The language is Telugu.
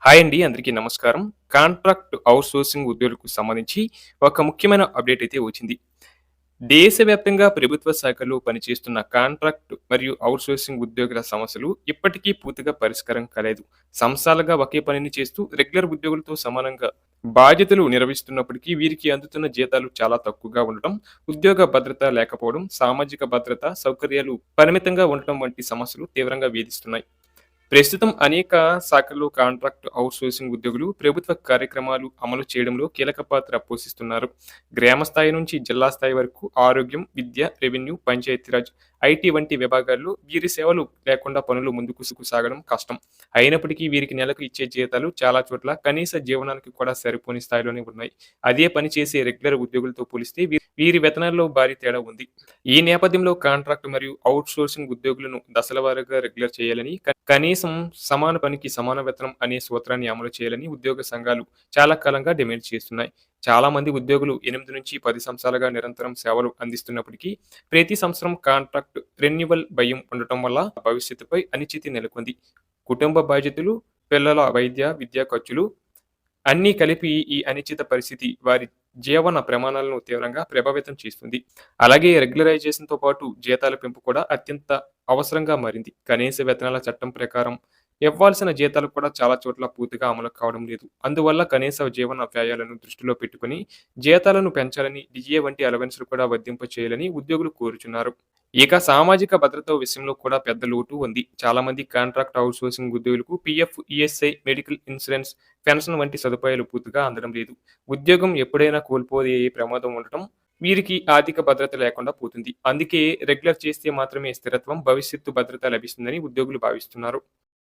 హాయ్ అండి. అందరికీ నమస్కారం. కాంట్రాక్ట్ ఔట్‌సోర్సింగ్ ఉద్యోగులకు సంబంధించి ఒక ముఖ్యమైన అప్డేట్ అయితే వచ్చింది. దేశవ్యాప్తంగా ప్రభుత్వ శాఖల్లో పనిచేస్తున్న కాంట్రాక్ట్ మరియు ఔట్‌సోర్సింగ్ ఉద్యోగుల సమస్యలు ఇప్పటికీ పూర్తిగా పరిష్కారం కాలేదు. సంవత్సరాలుగా ఒకే పనిని చేస్తూ రెగ్యులర్ ఉద్యోగులతో సమానంగా బాధ్యతలు నిర్వహిస్తున్నప్పటికీ వీరికి అందుతున్న జీతాలు చాలా తక్కువగా ఉండటం, ఉద్యోగ భద్రత లేకపోవడం, సామాజిక భద్రత, సౌకర్యాలు పరిమితంగా ఉండటం వంటి సమస్యలు తీవ్రంగా వేధిస్తున్నాయి. ప్రస్తుతం అనేక శాఖల్లో కాంట్రాక్ట్ అవుట్‌సోర్సింగ్ ఉద్యోగులు ప్రభుత్వ కార్యక్రమాలు అమలు చేయడంలో కీలక పాత్ర పోషిస్తున్నారు. గ్రామ స్థాయి నుంచి జిల్లా స్థాయి వరకు ఆరోగ్యం, విద్య, రెవెన్యూ, పంచాయతీరాజ్, ఐటీ వంటి విభాగాల్లో వీరి సేవలు లేకుండా పనులు ముందుకు సాగడం కష్టం. అయినప్పటికీ వీరికి నెలకు ఇచ్చే జీతాలు చాలా చోట్ల కనీస జీవనానికి కూడా సరిపోని స్థాయిలోనే ఉన్నాయి. అదే పని చేసే రెగ్యులర్ ఉద్యోగులతో పోలిస్తే వీరి వేతనాల్లో భారీ తేడా ఉంది. ఈ నేపథ్యంలో కాంట్రాక్ట్ మరియు అవుట్‌సోర్సింగ్ ఉద్యోగులను దశల వారీగా రెగ్యులర్ చేయాలని, కనీసం సమాన పనికి సమాన వేతనం అనే సూత్రాన్ని అమలు చేయాలని ఉద్యోగ సంఘాలు చాలా కాలంగా డిమాండ్ చేస్తున్నాయి. చాలా మంది ఉద్యోగులు 8-10 సంవత్సరాలుగా నిరంతరం సేవలు అందిస్తున్నప్పటికీ, ప్రతి సంవత్సరం కాంట్రాక్ట్ రెన్యువల్ భయం ఉండటం వల్ల భవిష్యత్తుపై అనిశ్చితి నెలకొంది. కుటుంబ బాధ్యతలు, పిల్లల వైద్య, విద్యా ఖర్చులు అన్నీ కలిపి ఈ అనిశ్చిత పరిస్థితి వారి జీవన ప్రమాణాలను తీవ్రంగా ప్రభావితం చేస్తుంది. అలాగే రెగ్యులరైజేషన్‌తో పాటు జీతాల పెంపు కూడా అత్యంత అవసరంగా మారింది. కనీస వేతనాల చట్టం ప్రకారం ఇవ్వాల్సిన జీతాలు కూడా చాలా చోట్ల పూర్తిగా అమలు కావడం లేదు. అందువల్ల కనీస జీవన వ్యయాలను దృష్టిలో పెట్టుకొని జీతాలను పెంచాలని, డిఏ వంటి అలవెన్స్‌లు కూడా వర్తింప చేయాలని ఉద్యోగులు కోరుచున్నారు. ఇక సామాజిక భద్రత విషయంలో కూడా పెద్ద లోటు ఉంది. చాలా మంది కాంట్రాక్ట్ అవుట్‌సోర్సింగ్ ఉద్యోగులకు PF, ESI, medical insurance, pension వంటి సదుపాయాలు పూర్తిగా అందడం లేదు. ఉద్యోగం ఎప్పుడైనా కోల్పోయే ప్రమాదం ఉండటం వీరికి ఆర్థిక భద్రత లేకుండా పోతుంది. అందుకే రెగ్యులర్ చేస్తే మాత్రమే స్థిరత్వం, భవిష్యత్తు భద్రత లభిస్తుందని ఉద్యోగులు భావిస్తున్నారు.